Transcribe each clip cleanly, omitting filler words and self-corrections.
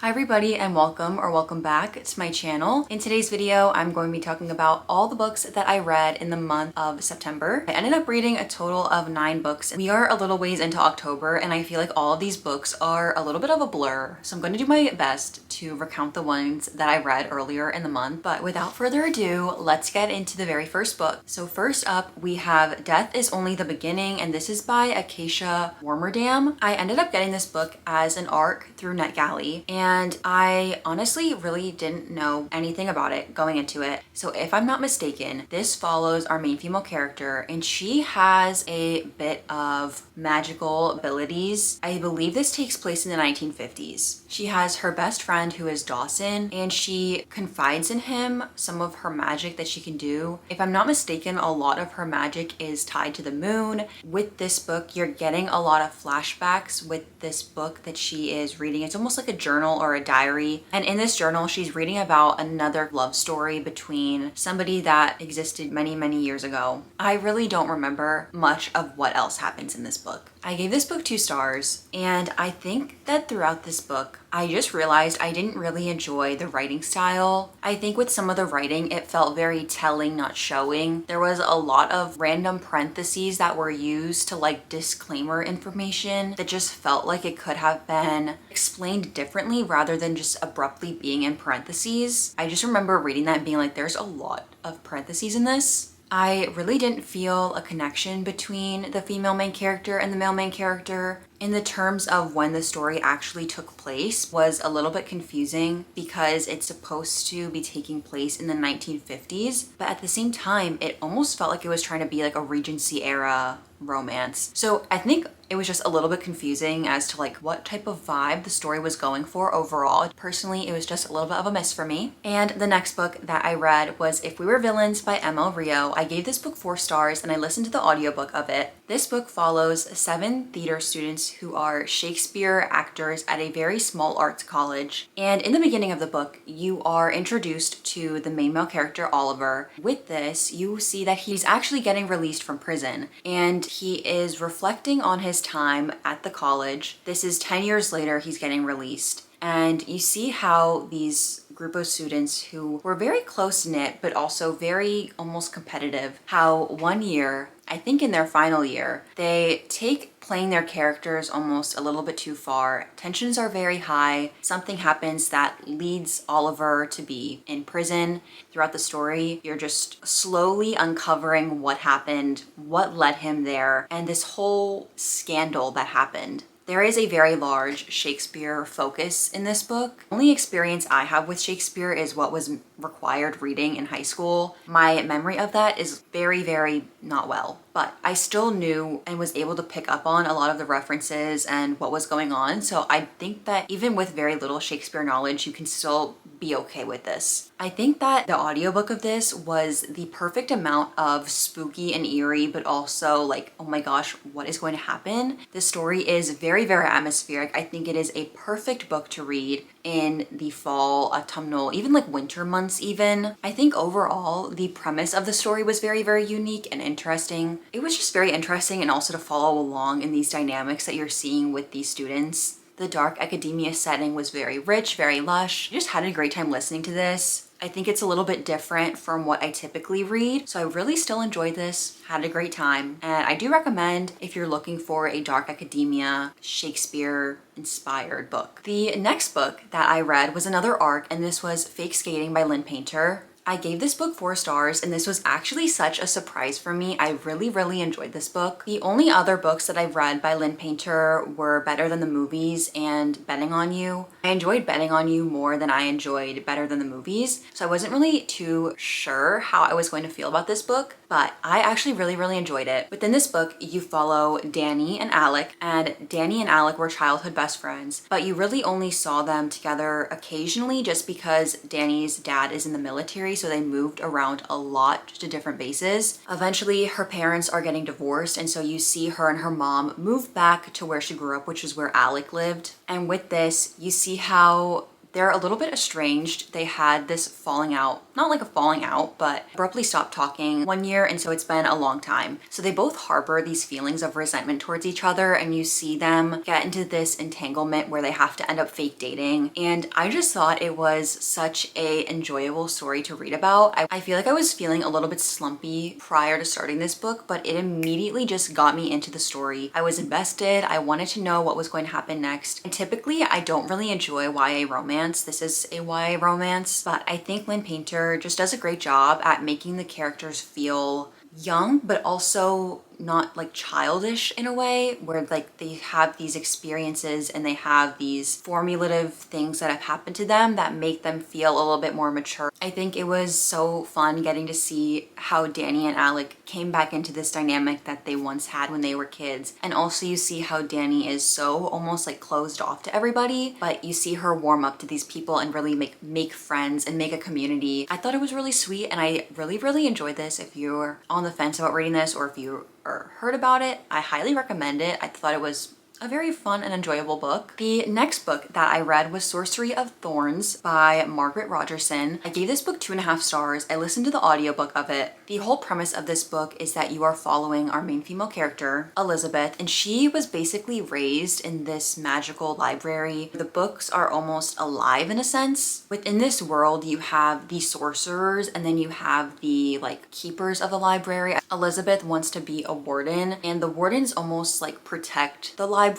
Hi everybody and welcome back to my channel. In today's video, I'm going to be talking about all the books that I read in the month of September. I ended up reading a total of 9 books. We are a little ways into October and I feel like all of these books are a little bit of a blur. So I'm going to do my best to recount the ones that I read earlier in the month. But without further ado, let's get into the very first book. So first up, we have Death is Only the Beginning, and this is by Acacia Warmerdam. I ended up getting this book as an ARC through NetGalley, and I honestly really didn't know anything about it going into it. So if I'm not mistaken, this follows our main female character and she has a bit of magical abilities. I believe this takes place in the 1950s. She has her best friend who is Dawson, and she confides in him some of her magic that she can do. If I'm not mistaken, a lot of her magic is tied to the moon. With this book, you're getting a lot of flashbacks with this book that she is reading. It's almost like a journal or a diary. And in this journal, she's reading about another love story between somebody that existed many, many years ago. I really don't remember much of what else happens in this book. I gave this book 2 stars, and I think that throughout this book, I just realized I didn't really enjoy the writing style. I think with some of the writing, it felt very telling, not showing. There was a lot of random parentheses that were used to like disclaimer information that just felt like it could have been explained differently rather than just abruptly being in parentheses. I just remember reading that and being like, there's a lot of parentheses in this. I really didn't feel a connection between the female main character and the male main character. In the terms of when the story actually took place was a little bit confusing because it's supposed to be taking place in the 1950s, but at the same time, it almost felt like it was trying to be like a Regency era romance. So I think it was just a little bit confusing as to like what type of vibe the story was going for overall. Personally, it was just a little bit of a miss for me. And the next book that I read was If We Were Villains by ML Rio. I gave this book 4 stars and I listened to the audiobook of it. This book follows 7 theater students who are Shakespeare actors at a very small arts college. And in the beginning of the book, you are introduced to the main male character, Oliver. With this, you see that he's actually getting released from prison and he is reflecting on his time at the college. This is 10 years later, he's getting released. And you see how these group of students who were very close-knit, but also very almost competitive, how one year, I think in their final year, they take playing their characters almost a little bit too far. Tensions are very high. Something happens that leads Oliver to be in prison. Throughout the story, you're just slowly uncovering what happened, what led him there, and this whole scandal that happened. There is a very large Shakespeare focus in this book. The only experience I have with Shakespeare is what was required reading in high school. My memory of that is very, very not well, but I still knew and was able to pick up on a lot of the references and what was going on. So I think that even with very little Shakespeare knowledge, you can still be okay with this. I think that the audiobook of this was the perfect amount of spooky and eerie, but also like, oh my gosh, what is going to happen? The story is very, very atmospheric. I think it is a perfect book to read in the fall, autumnal, even like winter months even. I think overall, the premise of the story was very, very unique and interesting. It was just very interesting, and also to follow along in these dynamics that you're seeing with these students. The dark academia setting was very rich, very lush. I just had a great time listening to this. I think it's a little bit different from what I typically read, so I really still enjoyed this, had a great time, and I do recommend if you're looking for a dark academia, Shakespeare-inspired book. The next book that I read was another ARC, and this was Fake Skating by Lynn Painter. I gave this book 4 stars, and this was actually such a surprise for me. I really, really enjoyed this book. The only other books that I've read by Lynn Painter were Better Than the Movies and Betting on You. I enjoyed Betting on You more than I enjoyed Better Than the Movies, so I wasn't really too sure how I was going to feel about this book, but I actually really, really enjoyed it. Within this book, you follow Danny and Alec, and Danny and Alec were childhood best friends, but you really only saw them together occasionally just because Danny's dad is in the military, so they moved around a lot to different bases. Eventually, her parents are getting divorced, and so you see her and her mom move back to where she grew up, which is where Alec lived. And with this, you see how They're a little bit estranged. They had this falling out, not like a falling out, but abruptly stopped talking one year, and so it's been a long time. So they both harbor these feelings of resentment towards each other, and you see them get into this entanglement where they have to end up fake dating. And I just thought it was such a enjoyable story to read about. I feel like I was feeling a little bit slumpy prior to starting this book, but it immediately just got me into the story. I was invested. I wanted to know what was going to happen next. And typically I don't really enjoy YA romance. This is a YA romance, but I think Lynn Painter just does a great job at making the characters feel young, but also not like childish in a way, where like they have these experiences and they have these formulative things that have happened to them that make them feel a little bit more mature. I think it was so fun getting to see how Danny and Alec came back into this dynamic that they once had when they were kids. And also you see how Danny is so almost like closed off to everybody, but you see her warm up to these people and really make friends and make a community. I thought it was really sweet, and I really enjoyed this. If you're on the fence about reading this, or if you heard about it, I highly recommend it. I thought it was a very fun and enjoyable book. The next book that I read was Sorcery of Thorns by Margaret Rogerson. I gave this book 2.5 stars. I listened to the audiobook of it. The whole premise of this book is that you are following our main female character, Elizabeth, and she was basically raised in this magical library. The books are almost alive in a sense. Within this world, you have the sorcerers, and then you have the like keepers of the library. Elizabeth wants to be a warden, and the wardens almost like protect the libraries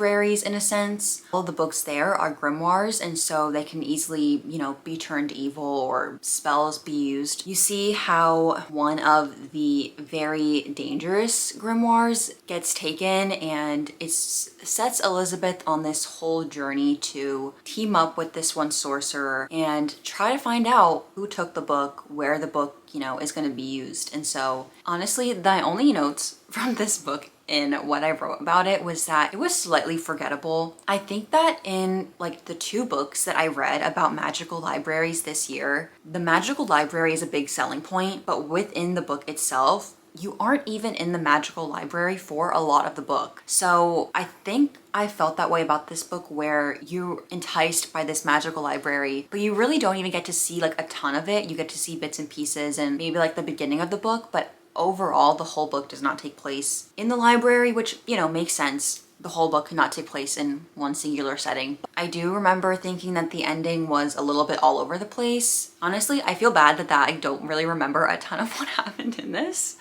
in a sense. All the books there are grimoires, and so they can easily, you know, be turned evil or spells be used. You see how one of the very dangerous grimoires gets taken, and it sets Elizabeth on this whole journey to team up with this one sorcerer and try to find out who took the book, where the book, you know, is going to be used. And so honestly, the only notes from this book in what I wrote about it was that it was slightly forgettable. I think that in like the 2 books that I read about magical libraries this year, the magical library is a big selling point, but within the book itself, you aren't even in the magical library for a lot of the book. So I think I felt that way about this book, where you're enticed by this magical library, but you really don't even get to see like a ton of it. You get to see bits and pieces and maybe like the beginning of the book, but overall the whole book does not take place in the library, which, you know, makes sense. The whole book could not take place in one singular setting. I do remember thinking that the ending was a little bit all over the place. Honestly, I feel bad that I don't really remember a ton of what happened in this.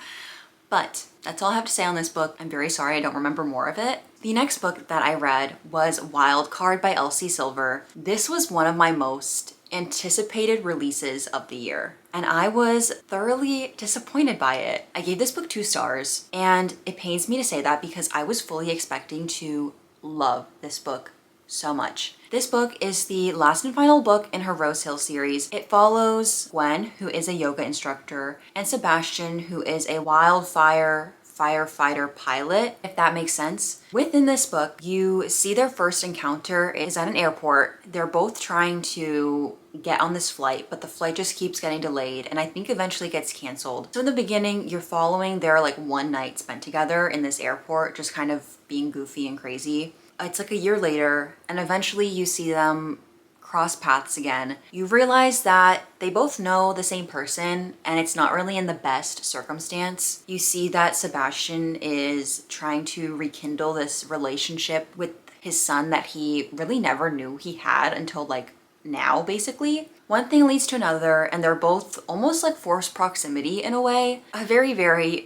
But that's all I have to say on this book. I'm very sorry I don't remember more of it. The next book that I read was Wild Card by Elsie Silver. This was one of my most anticipated releases of the year, and I was thoroughly disappointed by it. I gave this book 2 stars, and it pains me to say that because I was fully expecting to love this book so much. This book is the last and final book in her Rose Hill series. It follows Gwen, who is a yoga instructor, and Sebastian, who is a wildfire firefighter pilot, if that makes sense. Within this book, you see their first encounter is at an airport. They're both trying to get on this flight, but the flight just keeps getting delayed, and I think eventually gets canceled. So in the beginning, you're following their like one night spent together in this airport, just kind of being goofy and crazy. It's like a year later, and eventually you see them cross paths again. You realize that they both know the same person, and it's not really in the best circumstance. You see that Sebastian is trying to rekindle this relationship with his son that he really never knew he had until like now, basically. One thing leads to another, and they're both almost like forced proximity in a way. A very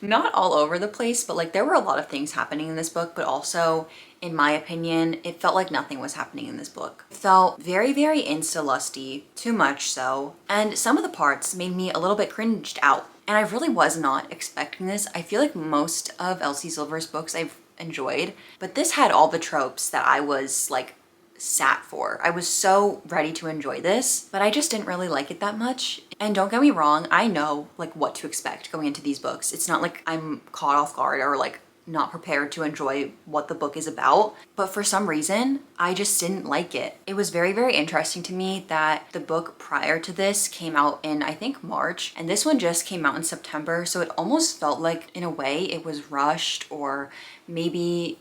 not all over the place, but like there were a lot of things happening in this book, but also, in my opinion, it felt like nothing was happening in this book. It felt very insta-lusty, too much so, and some of the parts made me a little bit cringed out. And I really was not expecting this. I feel like most of Elsie Silver's books I've enjoyed, but this had all the tropes that I was like sat for. I was so ready to enjoy this, but I just didn't really like it that much. And don't get me wrong, I know like what to expect going into these books. It's not like I'm caught off guard or like not prepared to enjoy what the book is about, but for some reason, I just didn't like it. It was very interesting to me that the book prior to this came out in, I think, March, and this one just came out in September, so it almost felt like, in a way, it was rushed, or maybe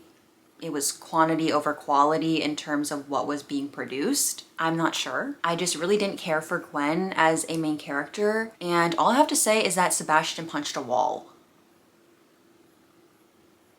it was quantity over quality in terms of what was being produced. I'm not sure. I just really didn't care for Gwen as a main character, and all I have to say is that Sebastian punched a wall.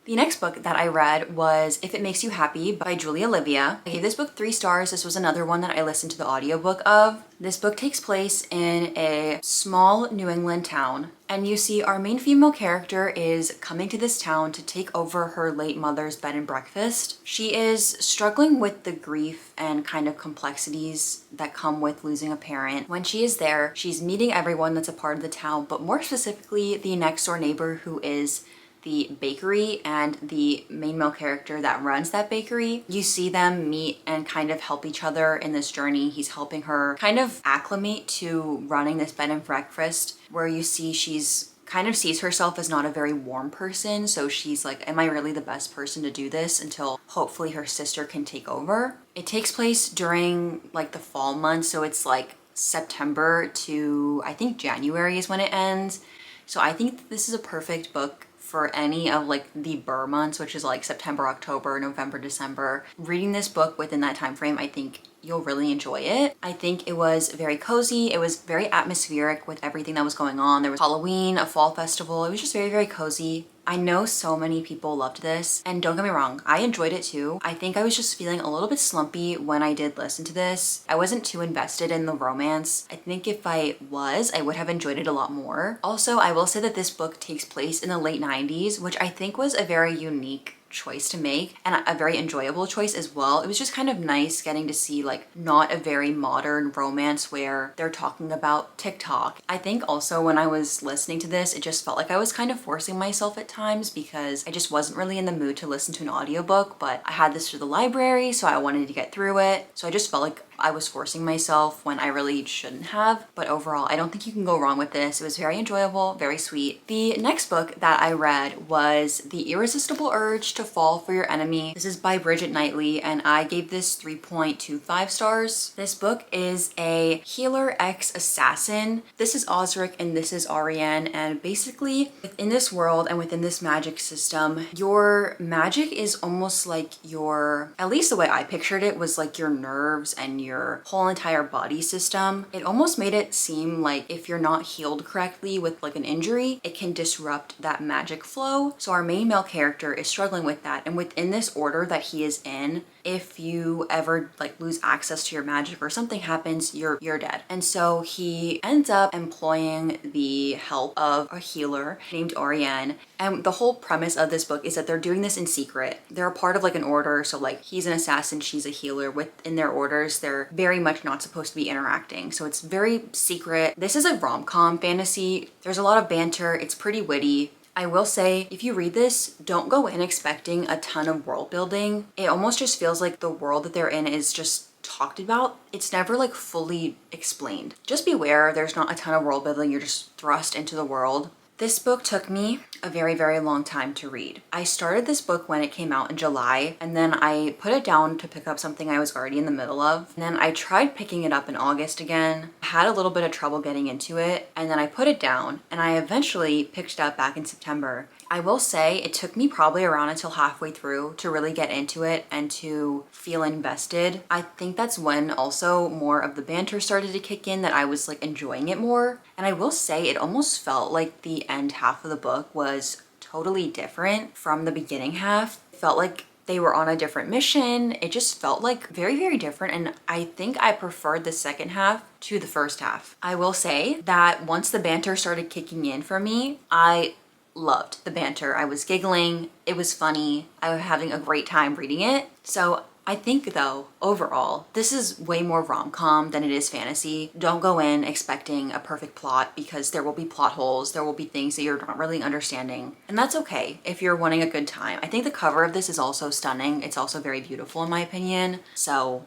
The next book that I read was If It Makes You Happy by Julie Olivia. I gave this book 3 stars. This was another one that I listened to the audiobook of. This book takes place in a small New England town, and you see our main female character is coming to this town to take over her late mother's bed and breakfast. She is struggling with the grief and kind of complexities that come with losing a parent. When she is there, she's meeting everyone that's a part of the town, but more specifically the next door neighbor who is the bakery and the main male character that runs that bakery. You see them meet and kind of help each other in this journey. He's helping her kind of acclimate to running this bed and breakfast, where you see she's kind of sees herself as not a very warm person. So she's like, am I really the best person to do this, until hopefully her sister can take over. It takes place during like the fall months. So it's like September to I think January is when it ends. So I think this is a perfect book for any of like the Burr months, which is like September, October, November, December. Reading this book within that time frame, I think you'll really enjoy it. I think it was very cozy. It was very atmospheric with everything that was going on. There was Halloween, a fall festival. It was just very, very cozy. I know so many people loved this, and don't get me wrong, I enjoyed it too. I think I was just feeling a little bit slumpy when I did listen to this. I wasn't too invested in the romance. I think if I was, I would have enjoyed it a lot more. Also, I will say that this book takes place in the late 90s, which I think was a very unique choice to make, and a very enjoyable choice as well. It was just kind of nice getting to see like not a very modern romance where they're talking about TikTok. I think also when I was listening to this, it just felt like I was kind of forcing myself at times because I just wasn't really in the mood to listen to an audiobook, but I had this through the library, so I wanted to get through it. So I just felt like I was forcing myself when I really shouldn't have. But overall, I don't think you can go wrong with this. It was very enjoyable, very sweet. The next book that I read was The Irresistible Urge to Fall for Your Enemy. This is by Bridget Knightley, and I gave this 3.25 stars. This book is a healer ex-assassin. This is Osric and this is Ariane, and basically within this world and within this magic system, your magic is almost like your, at least the way I pictured it, was like your nerves and your whole entire body system. It almost made it seem like if you're not healed correctly with like an injury, it can disrupt that magic flow. So our main male character is struggling with that, and within this order that he is in, if you ever like lose access to your magic or something happens, you're dead. And so he ends up employing the help of a healer named Oriane. And the whole premise of this book is that they're doing this in secret. They're a part of like an order. So like he's an assassin, she's a healer. Within their orders, they're very much not supposed to be interacting. So it's very secret. This is a rom-com fantasy. There's a lot of banter. It's pretty witty. I will say, if you read this, don't go in expecting a ton of world building. It almost just feels like the world that they're in is just talked about. It's never like fully explained. Just beware, there's not a ton of world building. You're just thrust into the world. This book took me a very, very long time to read. I started this book when it came out in July, and then I put it down to pick up something I was already in the middle of. And then I tried picking it up in August again, had a little bit of trouble getting into it, and then I put it down, and I eventually picked it up back in September. I will say it took me probably around until halfway through to really get into it and to feel invested. I think that's when also more of the banter started to kick in, that I was like enjoying it more. And I will say it almost felt like the end half of the book was totally different from the beginning half. It felt like they were on a different mission. It just felt like very, very different. And I think I preferred the second half to the first half. I will say that once the banter started kicking in for me, I loved the banter. I was giggling. It was funny. I was having a great time reading it. So I think though, overall, this is way more rom-com than it is fantasy. Don't go in expecting a perfect plot, because there will be plot holes. There will be things that you're not really understanding. And that's okay if you're wanting a good time. I think the cover of this is also stunning. It's also very beautiful in my opinion. So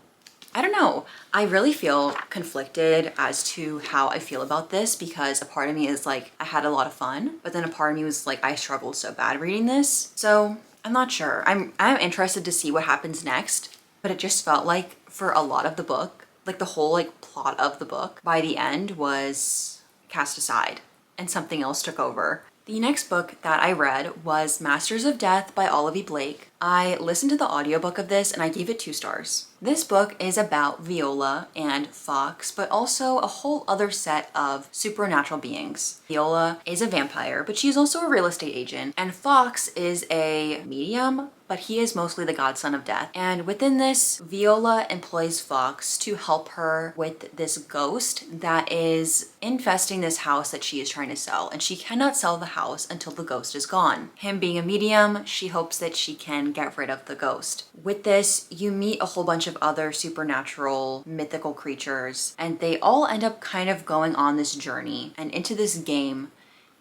I don't know. I really feel conflicted as to how I feel about this, because a part of me is like, I had a lot of fun, but then a part of me was like, I struggled so bad reading this. So I'm not sure. I'm interested to see what happens next, but it just felt like for a lot of the book, like the whole like plot of the book by the end was cast aside and something else took over. The next book that I read was Masters of Death by Olivia Blake. I listened to the audiobook of this and I gave it 2 stars. This book is about Viola and Fox, but also a whole other set of supernatural beings. Viola is a vampire, but she's also a real estate agent, and Fox is a medium, but he is mostly the godson of death. And within this, Viola employs Fox to help her with this ghost that is infesting this house that she is trying to sell, and she cannot sell the house until the ghost is gone. Him being a medium, she hopes that she can get rid of the ghost. With this, you meet a whole bunch of other supernatural mythical creatures, and they all end up kind of going on this journey and into this game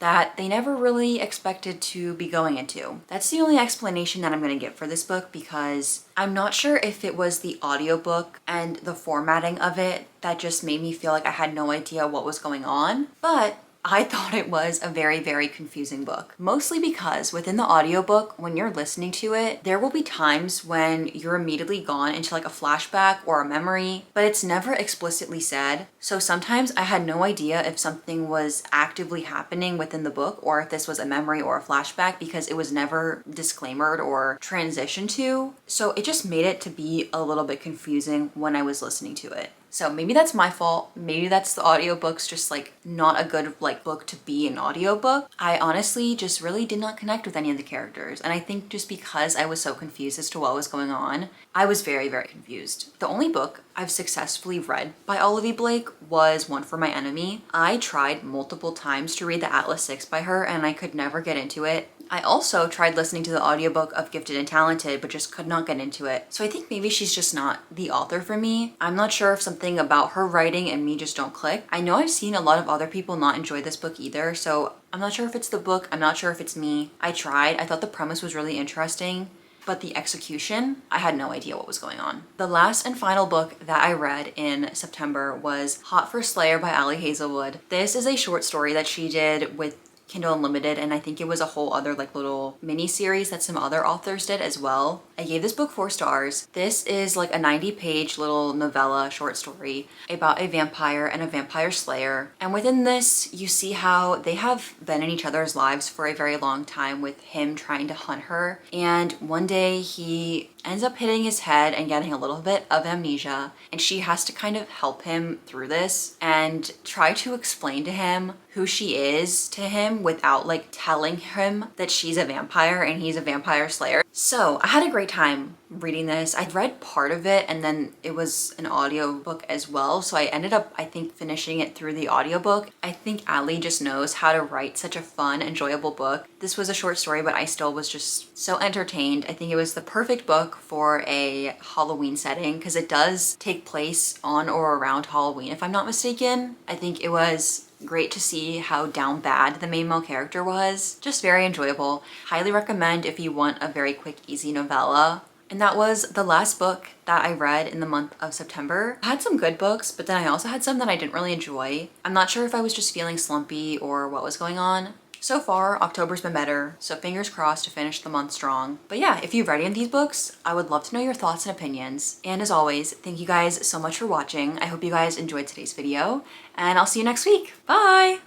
that they never really expected to be going into. That's the only explanation that I'm going to give for this book, because I'm not sure if it was the audiobook and the formatting of it that just made me feel like I had no idea what was going on, but I thought it was a very, very confusing book. Mostly because within the audiobook, when you're listening to it, there will be times when you're immediately gone into like a flashback or a memory, but it's never explicitly said. So sometimes I had no idea if something was actively happening within the book or if this was a memory or a flashback, because it was never disclaimered or transitioned to. So it just made it to be a little bit confusing when I was listening to it. So maybe that's my fault. Maybe that's the audiobook's just like not a good like book to be an audiobook. I honestly just really did not connect with any of the characters. And I think just because I was so confused as to what was going on, I was very, very confused. The only book I've successfully read by Olivia Blake was One for My Enemy. I tried multiple times to read the Atlas Six by her and I could never get into it. I also tried listening to the audiobook of Gifted and Talented, but just could not get into it. So I think maybe she's just not the author for me. I'm not sure if something about her writing and me just don't click. I know I've seen a lot of other people not enjoy this book either, so I'm not sure if it's the book, I'm not sure if it's me. I tried, I thought the premise was really interesting, but the execution, I had no idea what was going on. The last and final book that I read in September was Hot for Slayer by Ali Hazelwood. This is a short story that she did with Kindle Unlimited, and I think it was a whole other like little mini series that some other authors did as well. I gave this book 4 stars. This is like a 90-page little novella short story about a vampire and a vampire slayer. And within this, you see how they have been in each other's lives for a very long time, with him trying to hunt her. And one day he ends up hitting his head and getting a little bit of amnesia, and she has to kind of help him through this and try to explain to him who she is to him without like telling him that she's a vampire and he's a vampire slayer. So I had a great time reading this. I read part of it and then it was an audiobook as well. So I ended up, I think, finishing it through the audiobook. I think Ali just knows how to write such a fun, enjoyable book. This was a short story, but I still was just so entertained. I think it was the perfect book for a Halloween setting because it does take place on or around Halloween, if I'm not mistaken. I think it was great to see how down bad the main male character was. Just very enjoyable. Highly recommend if you want a very quick, easy novella. And that was the last book that I read in the month of September. I had some good books, but then I also had some that I didn't really enjoy. I'm not sure if I was just feeling slumpy or what was going on. So far, October's been better, so fingers crossed to finish the month strong. But yeah, if you've read any of these books, I would love to know your thoughts and opinions. And as always, thank you guys so much for watching. I hope you guys enjoyed today's video, and I'll see you next week. Bye!